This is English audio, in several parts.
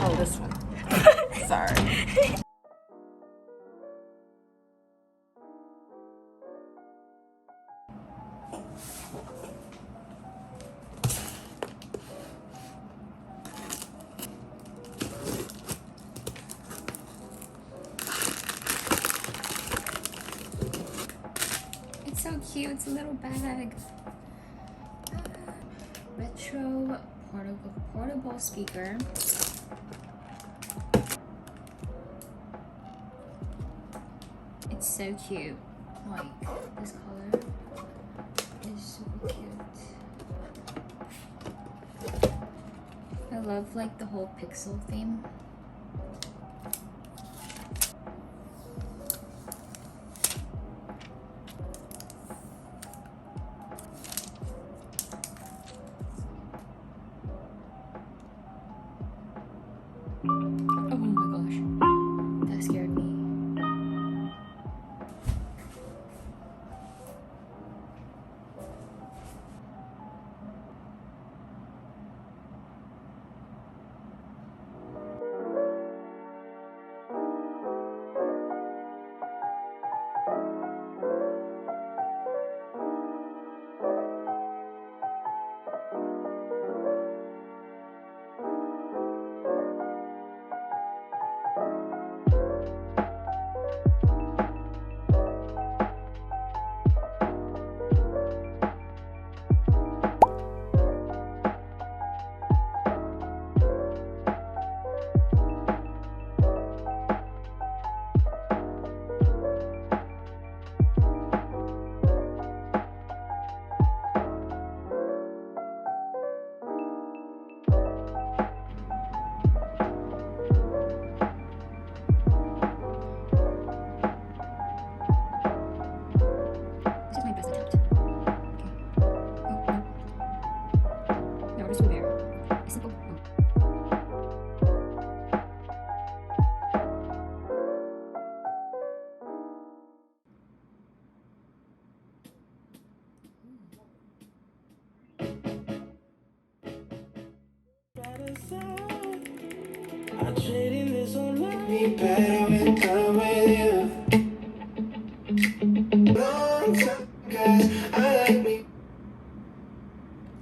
Oh, this one. Sorry. It's so cute. It's a little bag. Retro portable speaker. It's so cute. Like this color is super cute. I love like the whole pixel theme. Oh my gosh, that scared me. I'm trading this on make me better when I'm with you. Long time, 'cause I like me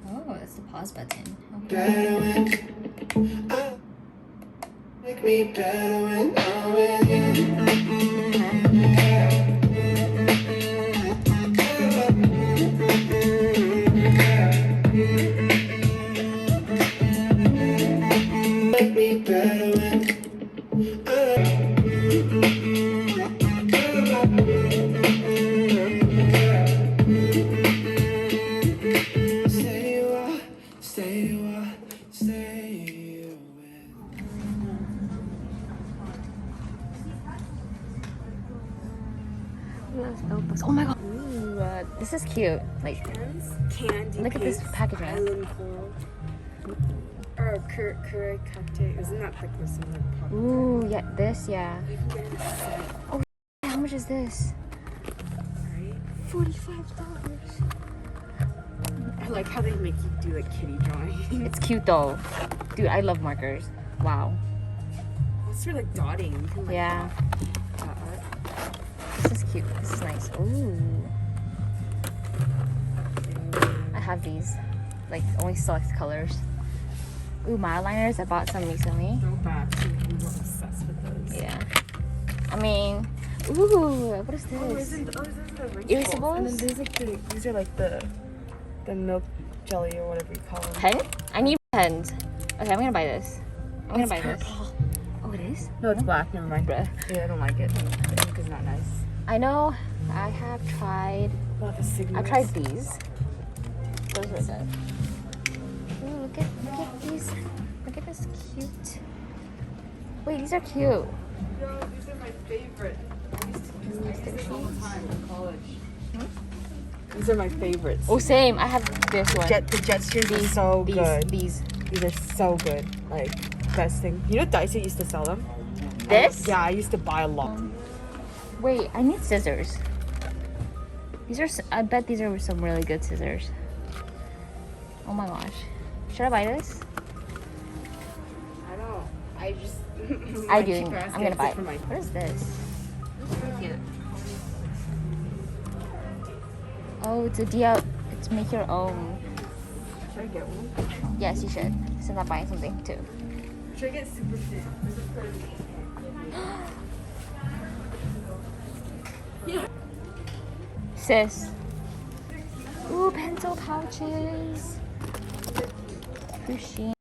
Oh, that's the pause button. Okay. better when I make me better when I'm with you. Make me better when stay you are, stay you are, stay you with. Oh my god. Ooh, this is cute. Like, Candy. look at this Pinks, packaging. Island coral. Or curry cocktail. Isn't that like this one? Like pop? ooh, yeah, this, yeah. You can get it in a set, How much is this? right? $45. I like how they make you do like kitty drawing. It's cute though. Dude, I love markers. Wow. It's for like dotting. You can like Yeah. dot. This is cute. This is nice. Ooh. I have these. Like, only select colors. Ooh, my eyeliners. I bought some recently. Throwback. We were obsessed with those. Yeah. I mean, ooh, what is Oh, this? these are the wrinkles. Erasables? And then these are like the milk jelly or whatever you call them. Pen? I need pens. Okay, I'm gonna buy this. I'm gonna buy this. Oh, it is? No, it's black. Never mind. Bruh. Yeah, I don't like it. The ink is not nice. I know. I have tried. Not the signals. I've tried these. Those are good. Ooh, look at these. Look at this cute. Wait, these are cute. Yo, these are my favorite. I used to use these all the time in college. These are my favorites. Oh, same. I have this one. The jet streams are so good. These. These are so good. Like, best thing. You know Dyson used to sell them? This? Yeah, I used to buy a lot. Wait, I need scissors. These are, I bet these are some really good scissors. Oh my gosh. Should I buy this? I don't. I just. I do. I'm gonna buy it. What is this? Cute. Oh, it's a DIY. It's make your own. Should I get one? Yes, you should. Since I'm buying something too. Should I get super thin? Yeah. Sis. Ooh, pencil pouches. Sushi.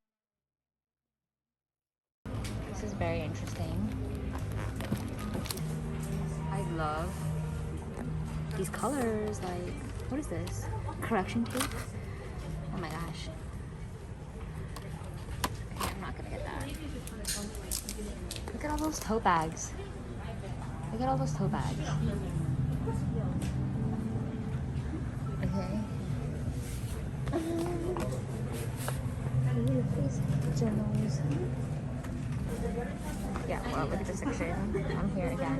This is very interesting. I love these colors. Like, what is this? Correction tape? Oh my gosh. Okay, I'm not gonna get that. Look at all those tote bags. Look at all those tote bags. Okay. These journals. Yeah, well, look at this section. I'm here again.